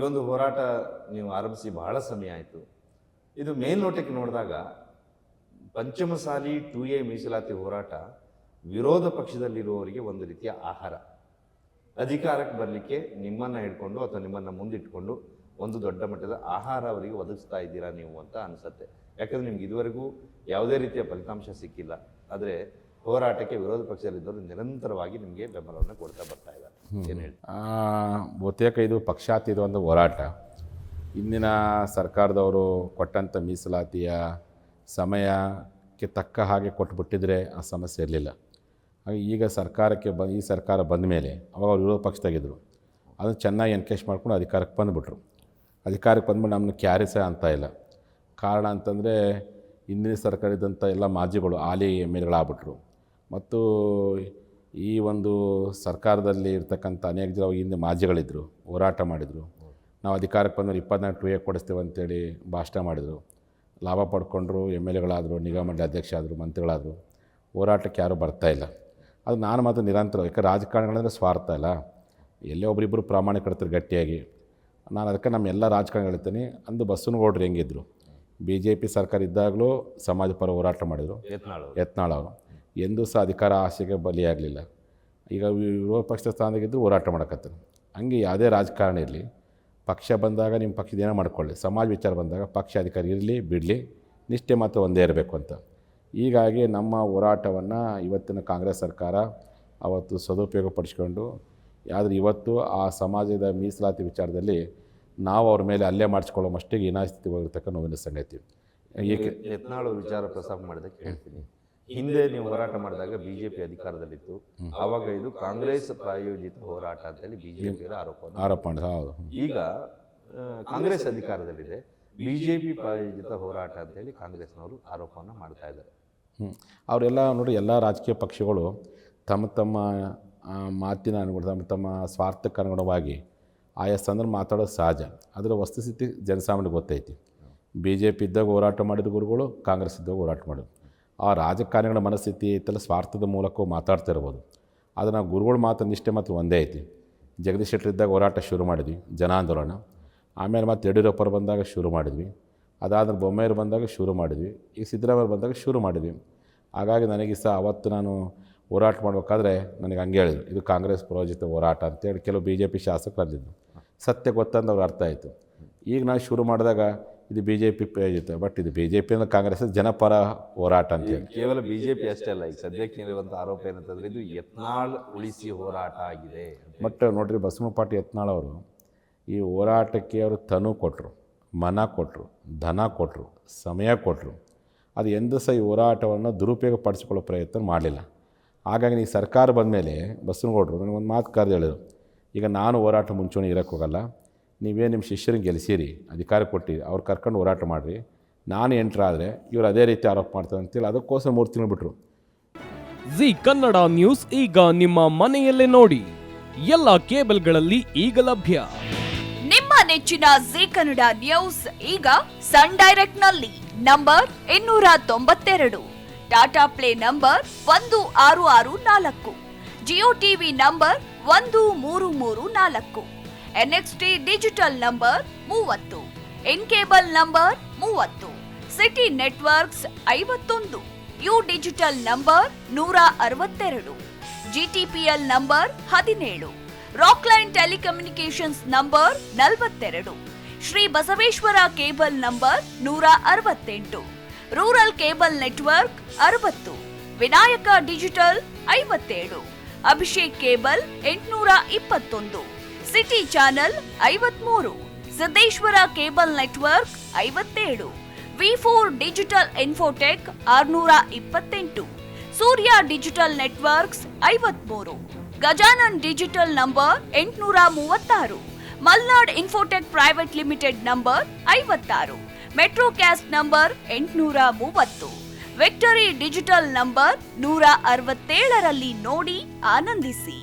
ಒಂದು ಹೋರಾಟ ನೀವು ಆರಂಭಿಸಿ ಬಹಳ ಸಮಯ ಆಯಿತು. ಇದು ಮೇಲ್ನೋಟಕ್ಕೆ ನೋಡಿದಾಗ ಪಂಚಮಸಾಲಿ 2A ಮೀಸಲಾತಿ ಹೋರಾಟ ವಿರೋಧ ಪಕ್ಷದಲ್ಲಿರುವವರಿಗೆ ಒಂದು ರೀತಿಯ ಆಹಾರ. ಅಧಿಕಾರಕ್ಕೆ ಬರಲಿಕ್ಕೆ ನಿಮ್ಮನ್ನು ಹಿಡ್ಕೊಂಡು ಅಥವಾ ನಿಮ್ಮನ್ನು ಮುಂದಿಟ್ಕೊಂಡು ಒಂದು ದೊಡ್ಡ ಮಟ್ಟದ ಆಹಾರ ಅವರಿಗೆ ಒದಗಿಸ್ತಾ ಇದ್ದೀರಾ ನೀವು ಅಂತ ಅನಿಸುತ್ತೆ. ಯಾಕಂದರೆ ನಿಮ್ಗೆ ಇದುವರೆಗೂ ಯಾವುದೇ ರೀತಿಯ ಫಲಿತಾಂಶ ಸಿಕ್ಕಿಲ್ಲ. ಆದರೆ ಹೋರಾಟಕ್ಕೆ ವಿರೋಧ ಪಕ್ಷದಲ್ಲಿದ್ದವರು ನಿರಂತರವಾಗಿ ನಿಮಗೆ ಬೆಂಬಲವನ್ನು ಕೊಡ್ತಾ ಬರ್ತಾ ಇದ್ದಾರೆ. ಏನು ಹೇಳಿ? ಬಹುತೇಕ ಇದು ಪಕ್ಷಾತೀತ ಒಂದು ಹೋರಾಟ. ಇಂದಿನ ಸರ್ಕಾರದವರು ಕೊಟ್ಟಂಥ ಮೀಸಲಾತಿಯ ಸಮಯಕ್ಕೆ ತಕ್ಕ ಹಾಗೆ ಕೊಟ್ಟುಬಿಟ್ಟಿದ್ರೆ ಆ ಸಮಸ್ಯೆ ಇರಲಿಲ್ಲ. ಹಾಗೆ ಈಗ ಸರ್ಕಾರಕ್ಕೆ ಈ ಸರ್ಕಾರ ಬಂದ ಮೇಲೆ ಅವಾಗ ಅವರು ವಿರೋಧ ಪಕ್ಷದಾಗಿದ್ದರು, ಅದನ್ನು ಚೆನ್ನಾಗಿ ಎನ್ಕೇಜ್ ಮಾಡ್ಕೊಂಡು ಅಧಿಕಾರಕ್ಕೆ ಬಂದುಬಿಟ್ರು. ಅಧಿಕಾರಕ್ಕೆ ಬಂದ್ಬಿಟ್ಟು ನಮ್ಮನ್ನು ಕ್ಯಾರಿ ಸಹ ಅಂತ ಇಲ್ಲ. ಕಾರಣ ಅಂತಂದರೆ ಹಿಂದಿನ ಸರ್ಕಾರ ಇದ್ದಂಥ ಎಲ್ಲ ಮಾಜಿಗಳು ಹಾಲಿ MLAಗಳಾಗ್ಬಿಟ್ರು. ಮತ್ತು ಈ ಒಂದು ಸರ್ಕಾರದಲ್ಲಿ ಇರ್ತಕ್ಕಂಥ ಅನೇಕ ಜನ ಹಿಂದೆ ಮಾಜಿಗಳಿದ್ದರು, ಹೋರಾಟ ಮಾಡಿದರು. ನಾವು ಅಧಿಕಾರಕ್ಕೆ ಬಂದರೆ 24 2A ಕೊಡಿಸ್ತೇವೆ ಅಂತೇಳಿ ಭಾಷಣ ಮಾಡಿದರು. ಲಾಭ ಪಡ್ಕೊಂಡ್ರು, MLAಗಳಾದರು, ನಿಗಮ ಮಂಡಳಿ ಅಧ್ಯಕ್ಷ ಆದರು, ಮಂತ್ರಿಗಳಾದರು. ಹೋರಾಟಕ್ಕೆ ಯಾರೂ ಬರ್ತಾಯಿಲ್ಲ. ಅದು ನಾನು ಮಾತ್ರ ನಿರಂತರ, ಯಾಕೆ ರಾಜಕಾರಣಿಗಳಂದರೆ ಸ್ವಾರ್ಥ ಇಲ್ಲ, ಎಲ್ಲೇ ಒಬ್ಬರಿಬ್ಬರು ಪ್ರಾಮಾಣಿಕರ್ತಾರೆ ಗಟ್ಟಿಯಾಗಿ. ನಾನು ಅದಕ್ಕೆ ನಮ್ಮ ಎಲ್ಲ ರಾಜಕಾರಣಿಗಳಿರ್ತೀನಿ. ಅಂದು ಬಸವನಗೌಡರು ಹೆಂಗಿದ್ರು, BJP ಸರ್ಕಾರ ಇದ್ದಾಗಲೂ ಸಮಾಜ ಪರ ಹೋರಾಟ ಮಾಡಿದರು. ಯತ್ನಾಳ್ ಅವರು ಎಂದೂ ಸಹ ಅಧಿಕಾರ ಆಸೆಗೆ ಬಲಿಯಾಗಲಿಲ್ಲ. ಈಗ ವಿರೋಧ ಪಕ್ಷದ ಸ್ಥಾನದಾಗಿದ್ದರೂ ಹೋರಾಟ ಮಾಡಕತ್ತಾರೆ. ಹಂಗೆ ಯಾವುದೇ ರಾಜಕಾರಣ ಇರಲಿ, ಪಕ್ಷ ಬಂದಾಗ ನಿಮ್ಮ ಪಕ್ಷದ ಏನೋ ಮಾಡ್ಕೊಳ್ಳಿ, ಸಮಾಜ ವಿಚಾರ ಬಂದಾಗ ಪಕ್ಷ ಅಧಿಕಾರ ಇರಲಿ ಬಿಡಲಿ, ನಿಷ್ಠೆ ಮಾತ್ರ ಒಂದೇ ಇರಬೇಕು ಅಂತ. ಹೀಗಾಗಿ ನಮ್ಮ ಹೋರಾಟವನ್ನು ಇವತ್ತಿನ ಕಾಂಗ್ರೆಸ್ ಸರ್ಕಾರ ಅವತ್ತು ಸದುಪಯೋಗ ಪಡಿಸ್ಕೊಂಡು, ಆದರೆ ಇವತ್ತು ಆ ಸಮಾಜದ ಮೀಸಲಾತಿ ವಿಚಾರದಲ್ಲಿ ನಾವು ಅವ್ರ ಮೇಲೆ ಹಲ್ಲೆ ಮಾಡಿಸ್ಕೊಳ್ಳೋ ಮಟ್ಟಿಗೆ ಇನಾಸ್ಥಿತಿ ಹೋಗಿರ್ತಕ್ಕ ನೋವಿನ ಸಂಗತಿ. ಏಕೆ ಯತ್ನಾಳ್ ವಿಚಾರ ಪ್ರಸ್ತಾಪ ಮಾಡಿದಕ್ಕೆ ಹೇಳ್ತೀನಿ. ಹಿಂದೆ ನೀವು ಹೋರಾಟ ಮಾಡಿದಾಗ BJP ಅಧಿಕಾರದಲ್ಲಿತ್ತು. ಆವಾಗ ಇದು ಕಾಂಗ್ರೆಸ್ ಪ್ರಾಯೋಜಿತ ಹೋರಾಟ ಅಂತೇಳಿ BJP ಆರೋಪ ಹೌದು. ಈಗ ಕಾಂಗ್ರೆಸ್ ಅಧಿಕಾರದಲ್ಲಿದೆ, BJP ಪ್ರಾಯೋಜಿತ ಹೋರಾಟ ಅಂತೇಳಿ ಕಾಂಗ್ರೆಸ್ನವರು ಆರೋಪವನ್ನು ಮಾಡ್ತಾ ಇದ್ದಾರೆ. ಅವರೆಲ್ಲ ನೋಡಿ, ಎಲ್ಲ ರಾಜಕೀಯ ಪಕ್ಷಗಳು ತಮ್ಮ ತಮ್ಮ ಮಾತಿನ ಅನುಗುಣ, ತಮ್ಮ ಸ್ವಾರ್ಥಕ್ಕೆ ಅನುಗುಣವಾಗಿ ಆಯಾ ಸಂದರ್ಭ ಮಾತಾಡೋದು ಸಹಜ. ಅದರ ವಸ್ತುಸ್ಥಿತಿ ಜನಸಾಮಾನ್ಯರಿಗೆ ಗೊತ್ತೈತಿ. BJP ಇದ್ದಾಗ ಹೋರಾಟ ಮಾಡಿದ ಗುರುಗಳು, ಕಾಂಗ್ರೆಸ್ ಇದ್ದಾಗ ಹೋರಾಟ ಮಾಡೋದು. ಆ ರಾಜಕಾರಣಿಗಳ ಮನಸ್ಥಿತಿ ಐತಲ್ಲ, ಸ್ವಾರ್ಥದ ಮೂಲಕ ಮಾತಾಡ್ತಿರ್ಬೋದು. ಆದರೆ ನಾವು ಗುರುಗಳು ಮಾತ್ರ ನಿಷ್ಠೆ ಮಾತ್ರ ಒಂದೇ ಐತಿ. ಜಗದೀಶ್ ಶೆಟ್ಟರ್ ಇದ್ದಾಗ ಹೋರಾಟ ಶುರು ಮಾಡಿದ್ವಿ, ಜನಾಂದೋಲನ. ಆಮೇಲೆ ಮತ್ತೆ ಯಡಿಯೂರಪ್ಪರು ಬಂದಾಗ ಶುರು ಮಾಡಿದ್ವಿ. ಅದಾದ್ರೆ ಬೊಮ್ಮೆಯರು ಬಂದಾಗ ಶುರು ಮಾಡಿದ್ವಿ. ಈಗ ಸಿದ್ದರಾಮಯ್ಯ ಬಂದಾಗ ಶುರು ಮಾಡಿದ್ವಿ. ಹಾಗಾಗಿ ನನಗೆ ಸಹ ಅವತ್ತು ನಾನು ಹೋರಾಟ ಮಾಡಬೇಕಾದ್ರೆ ನನಗೆ ಹಂಗೆ ಹೇಳಿದ್ರು, ಇದು ಕಾಂಗ್ರೆಸ್ ಪ್ರಾಯೋಜಿತ ಹೋರಾಟ ಅಂತೇಳಿ ಕೆಲವು BJP ಶಾಸಕರು ಅಂದಿದ್ದು. ಸತ್ಯ ಗೊತ್ತಂದು ಅವ್ರಿಗೆ ಅರ್ಥ ಆಯಿತು. ಈಗ ನಾನು ಶುರು ಮಾಡಿದಾಗ ಇದು BJP ಪ್ರಾಯೋಜಿತ, ಬಟ್ ಇದು BJP ಅಂದರೆ ಕಾಂಗ್ರೆಸ್ ಜನಪರ ಹೋರಾಟ ಅಂತೇಳಿ. ಕೇವಲ BJP ಅಷ್ಟೇ ಅಲ್ಲ, ಈಗ ಸದ್ಯಕ್ಕೆ ಇರುವಂಥ ಆರೋಪ ಏನಂತಂದರೆ ಇದು ಯತ್ನಾಳ್ ಉಳಿಸಿ ಹೋರಾಟ ಆಗಿದೆ. ಬಟ್ ನೋಡಿರಿ, ಬಸವನಪಾಟಿ ಯತ್ನಾಳ್ ಅವರು ಈ ಹೋರಾಟಕ್ಕೆ ಅವರು ತನು ಕೊಟ್ಟರು, ಮನ ಕೊಟ್ಟರು, ಧನ ಕೊಟ್ಟರು, ಸಮಯ ಕೊಟ್ಟರು. ಅದು ಎಂದೂ ಸಹ ಈ ಹೋರಾಟವನ್ನು ದುರುಪಯೋಗ ಪಡಿಸ್ಕೊಳ್ಳೋ ಪ್ರಯತ್ನ ಮಾಡಲಿಲ್ಲ. ಹಾಗಾಗಿ ಈ ಸರ್ಕಾರ ಬಂದ ಮೇಲೆ ಬಸವನಗೌಡರು ನನಗೊಂದು ಮಾತು ಕರೆದು ಹೇಳಿದರು, ಈಗ ನಾನು ಹೋರಾಟ ಮುಂಚೂಣಿ ಇರೋಕ್ಕೋಗಲ್ಲ, ನೀವೇ ನಿಮ್ಮ ಶಿಷ್ಯರಿಗೆ ಗೆಲ್ಲಿಸಿರಿ, ಅಧಿಕಾರ ಕೊಟ್ಟಿರಿ, ಅವ್ರು ಕರ್ಕೊಂಡು ಹೋರಾಟ ಮಾಡಿರಿ, ನಾನು ಎಂಟ್ರಾದರೆ ಇವರು ಅದೇ ರೀತಿ ಆರೋಪ ಮಾಡ್ತಾರೆ ಅಂತೇಳಿ ಅದಕ್ಕೋಸ್ಕರ 3 ತಿಂಗಳು ಬಿಟ್ಟರು. ಜಿ ಕನ್ನಡ ನ್ಯೂಸ್ ಈಗ ನಿಮ್ಮ ಮನೆಯಲ್ಲೇ ನೋಡಿ, ಎಲ್ಲ ಕೇಬಲ್ಗಳಲ್ಲಿ ಈಗ ಲಭ್ಯ. ನಿಮ್ಮ ನೆಚ್ಚಿನ ಜಿ ಕನ್ನಡ ನ್ಯೂಸ್ ಈಗ ಸನ್ ಡೈರೆಕ್ಟ್ ನಲ್ಲಿ number 292, Tata play number 1664, Jio TV number 1334, NXT digital number 30, N cable number 30, city networks 51, U digital number 162, GTPL number 17, Rockline telecommunications number 42, Shri Basaveshwara cable number 168, rural cable network 60, Vinayaka digital 57, Abhishek cable 821, city channel 53, Siddeshwara cable network 57, V4 digital Infotech 628, ಸೂರ್ಯ digital networks 53, Gajanan digital number 836, Malnad Infotech private limited number 56, Metrocast number 830, Victory digital number 167ರಲ್ಲಿ ನೋಡಿ ಆನಂದಿಸಿ.